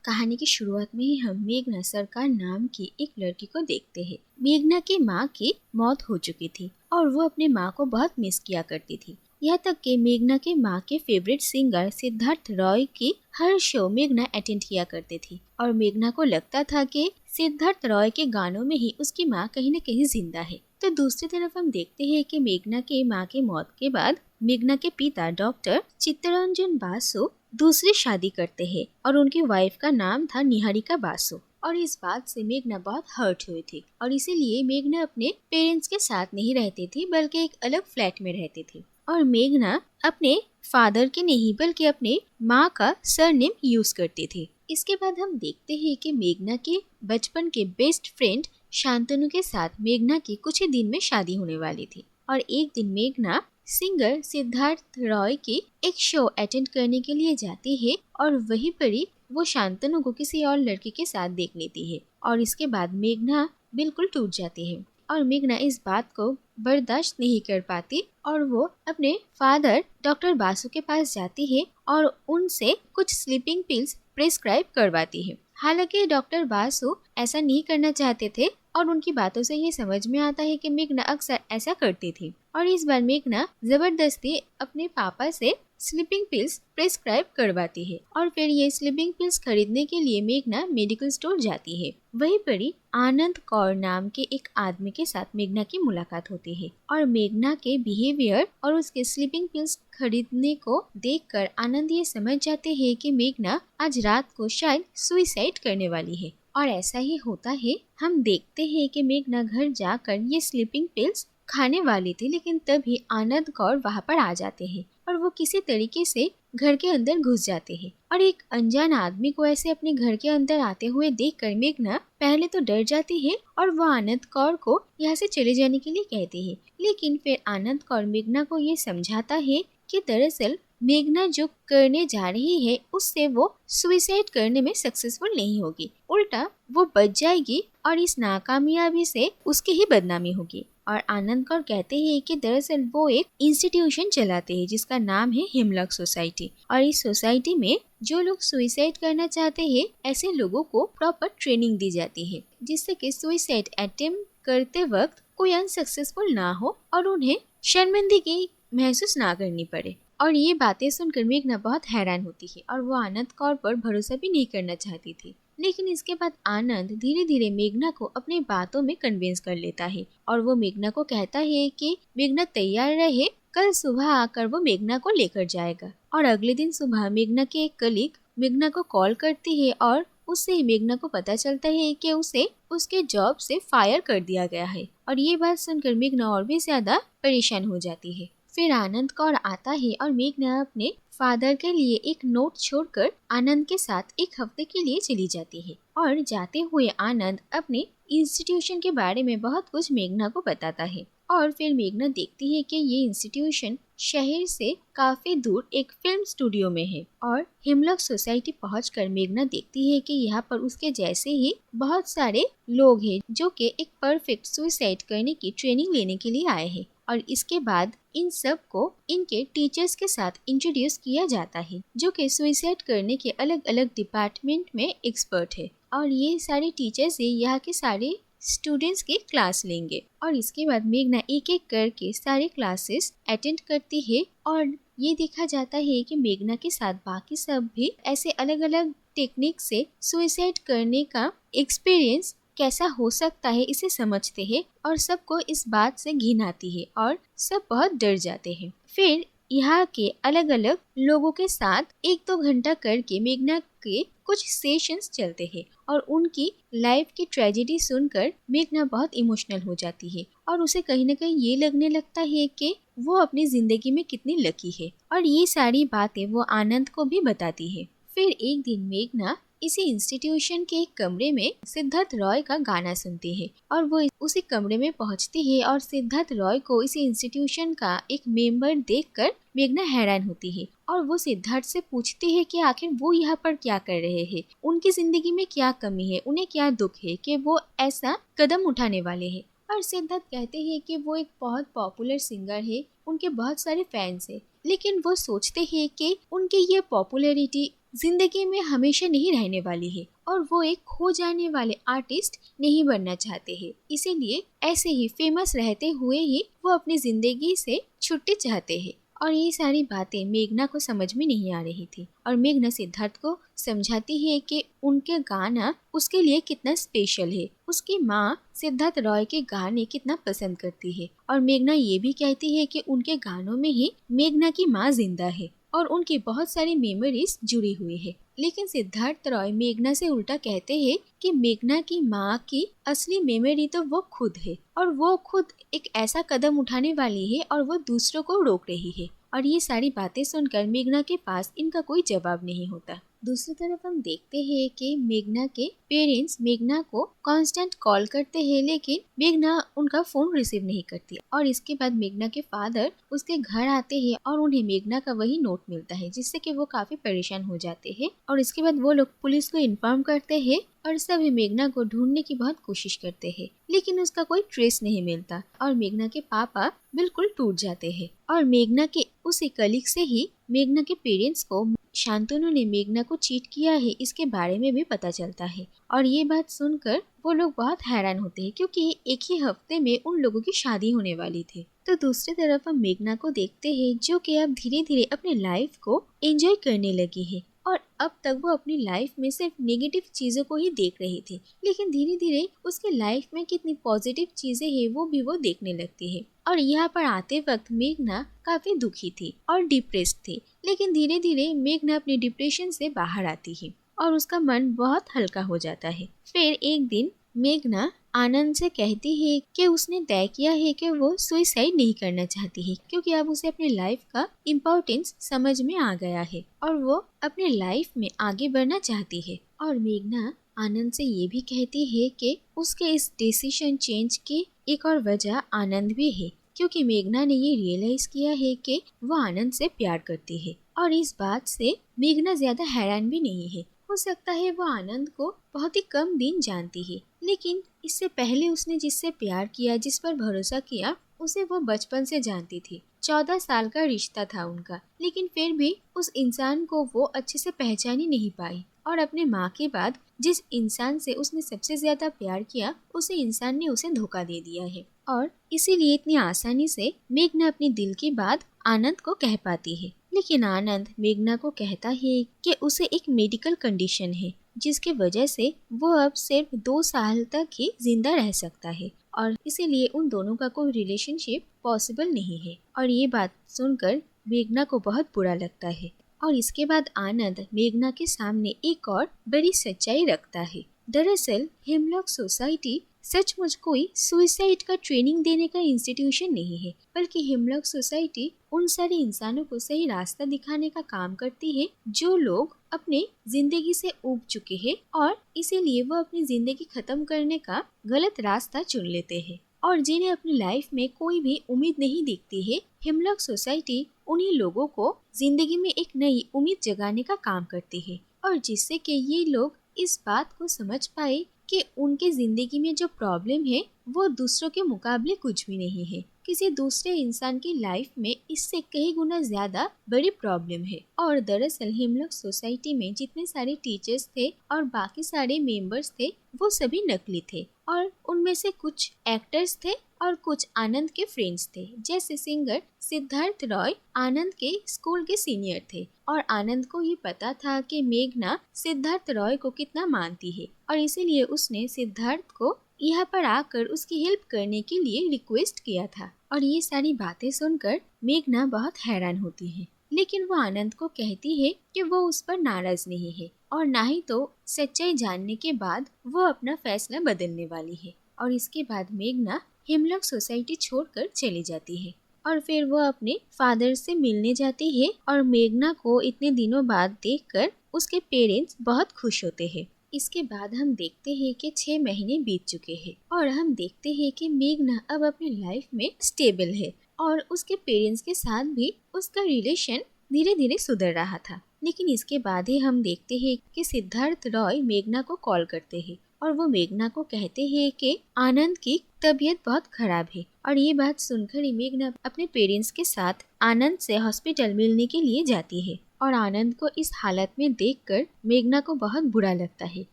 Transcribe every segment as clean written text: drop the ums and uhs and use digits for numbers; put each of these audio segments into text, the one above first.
कहानी की शुरुआत में ही हम मेघना सरकार नाम की एक लड़की को देखते हैं। मेघना की माँ की मौत हो चुकी थी और वो अपने माँ को बहुत मिस किया करती थी। यहाँ तक कि मेघना के माँ के फेवरेट सिंगर सिद्धार्थ रॉय की हर शो मेघना अटेंड किया करती थी और मेघना को लगता था कि सिद्धार्थ रॉय के गानों में ही उसकी माँ कहीं न कहीं जिंदा है। तो दूसरी तरफ हम देखते हैं कि मेघना के माँ की मौत के बाद मेघना के पिता डॉक्टर चित्तरंजन बासु दूसरी शादी करते हैं और उनकी वाइफ का नाम था निहारिका बासु। और इस बात से मेघना बहुत हर्ट हुई थी और इसीलिए मेघना अपने पेरेंट्स के साथ नहीं रहती थी बल्कि एक अलग फ्लैट में रहती थी। और मेघना अपने फादर के नहीं बल्कि अपने माँ का सरनेम यूज करती थी। इसके बाद हम देखते हैं कि मेघना के बचपन के बेस्ट फ्रेंड शांतनु के साथ मेघना की कुछ ही दिन में शादी होने वाली थी। और एक दिन मेघना सिंगर सिद्धार्थ रॉय की एक शो अटेंड करने के लिए जाती है और वहीं पर ही वो शांतनु को किसी और लड़की के साथ देख लेती है और इसके बाद मेघना बिल्कुल टूट जाती है और मेघना इस बात को बर्दाश्त नहीं कर पाती और वो अपने फादर डॉक्टर बासु के पास जाती है और उनसे कुछ स्लीपिंग पिल्स प्रिस्क्राइब करवाती है। हालांकि डॉक्टर बासु ऐसा नहीं करना चाहते थे और उनकी बातों से ये समझ में आता है कि मेघना अक्सर ऐसा करती थी। और इस बार मेघना जबरदस्ती अपने पापा से स्लीपिंग पिल्स प्रिस्क्राइब करवाती है और फिर ये स्लीपिंग पिल्स खरीदने के लिए मेघना मेडिकल स्टोर जाती है। वहीं पर ही आनंद कौर नाम के एक आदमी के साथ मेघना की मुलाकात होती है और मेघना के बिहेवियर और उसके स्लीपिंग पिल्स खरीदने को देखकर आनंद ये समझ जाते हैं कि मेघना आज रात को शायद सुइसाइड करने वाली है। और ऐसा ही होता है। हम देखते हैं कि मेघना घर जाकर ये स्लीपिंग पिल्स खाने वाली थी लेकिन तभी आनंद कौर वहाँ पर आ जाते हैं और वो किसी तरीके से घर के अंदर घुस जाते हैं और एक अनजान आदमी को ऐसे अपने घर के अंदर आते हुए देखकर मेघना पहले तो डर जाती है और वो आनंद कौर को यहाँ से चले जाने के लिए कहती है। लेकिन फिर आनंद कौर मेघना को ये समझाता है कि दरअसल मेघना जो करने जा रही है उससे वो सुइसाइड करने में सक्सेसफुल नहीं होगी, उल्टा वो बच जाएगी और इस नाकामयाबी से उसकी ही बदनामी होगी। और आनंद कौर कहते हैं कि दरअसल वो एक इंस्टीट्यूशन चलाते हैं जिसका नाम है हिमलक सोसाइटी और इस सोसाइटी में जो लोग सुइसाइड करना चाहते हैं ऐसे लोगों को प्रॉपर ट्रेनिंग दी जाती है जिससे कि सुइसाइड अटेम्प्ट करते वक्त कोई अनसक्सेसफुल ना हो और उन्हें शर्मिंदगी महसूस ना करनी पड़े। और ये बातें सुनकर मेघना बहुत हैरान होती है और वो आनंद कौर पर भरोसा भी नहीं करना चाहती थी। लेकिन इसके बाद आनंद धीरे धीरे मेघना को अपनी बातों में कन्विंस कर लेता है और वो मेघना को कहता है कि मेघना तैयार रहे, कल सुबह आकर वो मेघना को लेकर जाएगा। और अगले दिन सुबह मेघना के एक कलीग मेघना को कॉल करती है और उससे ही मेघना को पता चलता है कि उसे उसके जॉब से फायर कर दिया गया है। और ये बात सुनकर मेघना और भी ज्यादा परेशान हो जाती है। फिर आनंद कौर आता है और मेघना अपने फादर के लिए एक नोट छोड़कर आनंद के साथ एक हफ्ते के लिए चली जाती है। और जाते हुए आनंद अपने इंस्टीट्यूशन के बारे में बहुत कुछ मेघना को बताता है और फिर मेघना देखती है कि ये इंस्टीट्यूशन शहर से काफी दूर एक फिल्म स्टूडियो में है। और हिमलक सोसाइटी पहुंचकर मेघना देखती है कि यहाँ पर उसके जैसे ही बहुत सारे लोग हैं जो कि एक परफेक्ट सुसाइड करने की ट्रेनिंग लेने के लिए आए हैं। और इसके बाद इन सब को इनके टीचर्स के साथ इंट्रोड्यूस किया जाता है जो कि सुसाइड करने के अलग अलग डिपार्टमेंट में एक्सपर्ट है और ये सारे टीचर्स ही यहाँ के सारे स्टूडेंट्स की क्लास लेंगे। और इसके बाद मेघना एक एक करके सारे क्लासेस अटेंड करती है और ये देखा जाता है कि मेघना के साथ बाकी सब भी ऐसे अलग अलग टेक्निक से सुसाइड करने का एक्सपीरियंस कैसा हो सकता है इसे समझते हैं और सबको इस बात से घिन आती है और सब बहुत डर जाते हैं। फिर यहाँ के अलग अलग लोगों के साथ 1-2 घंटा करके मेघना के कुछ सेशंस चलते हैं और उनकी लाइफ की ट्रेजेडी सुनकर मेघना बहुत इमोशनल हो जाती है और उसे कहीं ना कहीं ये लगने लगता है कि वो अपनी जिंदगी में कितनी लकी है और ये सारी बातें वो आनंद को भी बताती है। फिर एक दिन मेघना इसी इंस्टीट्यूशन के एक कमरे में सिद्धार्थ रॉय का गाना सुनती है और वो उसी कमरे में पहुंचती है और सिद्धार्थ रॉय को इसी इंस्टीट्यूशन का एक मेंबर देखकर मेघना हैरान होती है और वो सिद्धार्थ से पूछती है कि आखिर वो यहाँ पर क्या कर रहे हैं, उनकी जिंदगी में क्या कमी है, उन्हें क्या दुख है कि वो ऐसा कदम उठाने वाले हैं। और सिद्धार्थ कहते हैं कि वो एक बहुत पॉपुलर सिंगर है, उनके बहुत सारे फैंस हैं, लेकिन वो सोचते हैं कि उनकी ये पॉपुलैरिटी जिंदगी में हमेशा नहीं रहने वाली है और वो एक खो जाने वाले आर्टिस्ट नहीं बनना चाहते हैं। इसीलिए ऐसे ही फेमस रहते हुए ही वो अपनी जिंदगी से छुट्टी चाहते हैं। और ये सारी बातें मेघना को समझ में नहीं आ रही थी और मेघना सिद्धार्थ को समझाती है कि उनके गाना उसके लिए कितना स्पेशल है। उसकी माँ सिद्धार्थ रॉय के गाने कितना पसंद करती है और मेघना ये भी कहती है कि उनके गानों में ही मेघना की माँ जिंदा है और उनकी बहुत सारी मेमोरीज जुड़ी हुई है। लेकिन सिद्धार्थ रॉय मेघना से उल्टा कहते हैं कि मेघना की माँ की असली मेमोरी तो वो खुद है और वो खुद एक ऐसा कदम उठाने वाली है और वो दूसरों को रोक रही है। और ये सारी बातें सुनकर मेघना के पास इनका कोई जवाब नहीं होता। दूसरी तरफ हम देखते हैं कि मेघना के पेरेंट्स मेघना को कांस्टेंट कॉल करते हैं, लेकिन मेघना उनका फोन रिसीव नहीं करती। और इसके बाद मेघना के फादर उसके घर आते हैं और उन्हें मेघना का वही नोट मिलता है, जिससे कि वो काफी परेशान हो जाते हैं। और इसके बाद वो लोग पुलिस को इन्फॉर्म करते हैं और सभी मेघना को ढूंढने की बहुत कोशिश करते हैं, लेकिन उसका कोई ट्रेस नहीं मिलता और मेघना के पापा बिल्कुल टूट जाते हैं। और मेघना के उसी कलीग से ही मेघना के पेरेंट्स को शांतनु ने मेघना को चीट किया है इसके बारे में भी पता चलता है। और ये बात सुनकर वो लोग बहुत हैरान होते हैं, क्योंकि एक ही हफ्ते में उन लोगों की शादी होने वाली थी। तो दूसरी तरफ हम मेघना को देखते हैं जो कि अब धीरे धीरे अपनी लाइफ को एंजॉय करने लगी है और अब तक वो अपनी लाइफ में सिर्फ नेगेटिव चीजों को ही देख रही थी, लेकिन धीरे धीरे उसके लाइफ में कितनी पॉजिटिव चीजें हैं वो देखने लगती है। और यहाँ पर आते वक्त मेघना काफी दुखी थी और डिप्रेस्ड थी, लेकिन धीरे धीरे मेघना अपने डिप्रेशन से बाहर आती है और उसका मन बहुत हल्का हो जाता है। फिर एक दिन मेघना आनंद से कहती है कि उसने तय किया है कि वो सुसाइड नहीं करना चाहती है, क्योंकि अब उसे अपनी लाइफ का इम्पोर्टेंस समझ में आ गया है और वो अपने लाइफ में आगे बढ़ना चाहती है। और मेघना आनंद से ये भी कहती है कि उसके इस डिसीजन चेंज की एक और वजह आनंद भी है, क्योंकि मेघना ने ये रियलाइज किया है कि वो आनंद से प्यार करती है। और इस बात से मेघना ज्यादा हैरान भी नहीं है। हो सकता है वो आनंद को बहुत ही कम दिन जानती है, लेकिन इससे पहले उसने जिससे प्यार किया, जिस पर भरोसा किया, उसे वो बचपन से जानती थी। 14 साल का रिश्ता था उनका, लेकिन फिर भी उस इंसान को वो अच्छे से पहचान ही नहीं पाई। और अपने माँ के बाद जिस इंसान से उसने सबसे ज्यादा प्यार किया, उसी इंसान ने उसे धोखा दे दिया है। और इसीलिए इतनी आसानी से मेघना अपनी दिल की बात आनंद को कह पाती है। लेकिन आनंद मेघना को कहता है कि उसे एक मेडिकल कंडीशन है, जिसके वजह से वो अब सिर्फ 2 साल तक ही जिंदा रह सकता है और इसीलिए उन दोनों का कोई रिलेशनशिप पॉसिबल नहीं है। और ये बात सुनकर मेघना को बहुत बुरा लगता है। और इसके बाद आनंद मेघना के सामने एक और बड़ी सच्चाई रखता है। दरअसल हेमलॉक सोसाइटी सचमुच कोई सुसाइड का ट्रेनिंग देने का इंस्टीट्यूशन नहीं है, बल्कि हेमलॉक सोसाइटी उन सारे इंसानों को सही रास्ता दिखाने का काम करती है जो लोग अपने जिंदगी से ऊब चुके हैं और इसीलिए वो अपनी जिंदगी खत्म करने का गलत रास्ता चुन लेते हैं और जिन्हें अपनी लाइफ में कोई भी उम्मीद नहीं दिखती है। हेमलॉक सोसाइटी उन्हीं लोगों को जिंदगी में एक नई उम्मीद जगाने का काम करती है और जिससे कि ये लोग इस बात को समझ पाए कि उनके जिंदगी में जो प्रॉब्लम है वो दूसरों के मुकाबले कुछ भी नहीं है। किसी दूसरे इंसान की लाइफ में इससे कई गुना ज्यादा बड़ी प्रॉब्लम है। और दरअसल हेमलॉक सोसाइटी में जितने सारे टीचर्स थे और बाकी सारे मेंबर्स थे वो सभी नकली थे और उनमें से कुछ एक्टर्स थे और कुछ आनंद के फ्रेंड्स थे। जैसे सिंगर सिद्धार्थ रॉय आनंद के स्कूल के सीनियर थे और आनंद को ये पता था कि मेघना सिद्धार्थ रॉय को कितना मानती है और इसीलिए उसने सिद्धार्थ को यहाँ पर आकर उसकी हेल्प करने के लिए रिक्वेस्ट किया था। और ये सारी बातें सुनकर मेघना बहुत हैरान होती है, लेकिन वो आनंद को कहती है कि वो उस पर नाराज नहीं है और ना ही तो सच्चाई जानने के बाद वो अपना फैसला बदलने वाली है। और इसके बाद मेघना हेमलॉक सोसाइटी छोड़कर चली जाती है और फिर वो अपने फादर से मिलने जाती है और मेघना को इतने दिनों बाद देखकर उसके पेरेंट्स बहुत खुश होते हैं। इसके बाद हम देखते हैं कि 6 महीने बीत चुके हैं और हम देखते हैं कि मेघना अब अपनी लाइफ में स्टेबल है और उसके पेरेंट्स के साथ भी उसका रिलेशन धीरे धीरे सुधर रहा था। लेकिन इसके बाद ही हम देखते हैं कि सिद्धार्थ रॉय मेघना को कॉल करते हैं और वो मेघना को कहते हैं कि आनंद की तबीयत बहुत खराब है। और ये बात सुनकर ही मेघना अपने पेरेंट्स के साथ आनंद से हॉस्पिटल मिलने के लिए जाती है और आनंद को इस हालत में देखकर मेघना को बहुत बुरा लगता है,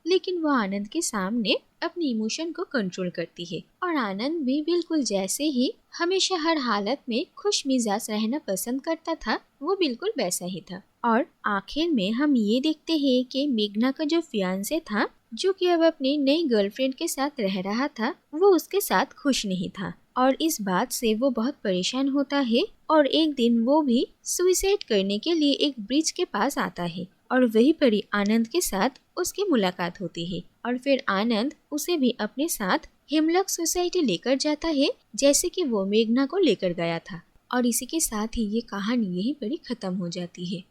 लेकिन वो आनंद के सामने अपनी इमोशन को कंट्रोल करती है। और आनंद भी बिल्कुल जैसे ही हमेशा हर हालत में खुश मिजाज रहना पसंद करता था, वो बिल्कुल वैसा ही था। और आखिर में हम ये देखते हैं कि मेघना का जो फियांसे था, जो कि अब अपनी नई गर्लफ्रेंड के साथ रह रहा था, वो उसके साथ खुश नहीं था और इस बात से वो बहुत परेशान होता है। और एक दिन वो भी सुसाइड करने के लिए एक ब्रिज के पास आता है और वहीं पर ही आनंद के साथ उसकी मुलाकात होती है और फिर आनंद उसे भी अपने साथ हिमलक सोसाइटी लेकर जाता है, जैसे कि वो मेघना को लेकर गया था। और इसी के साथ ही ये कहानी यहीं पर ही खत्म हो जाती है।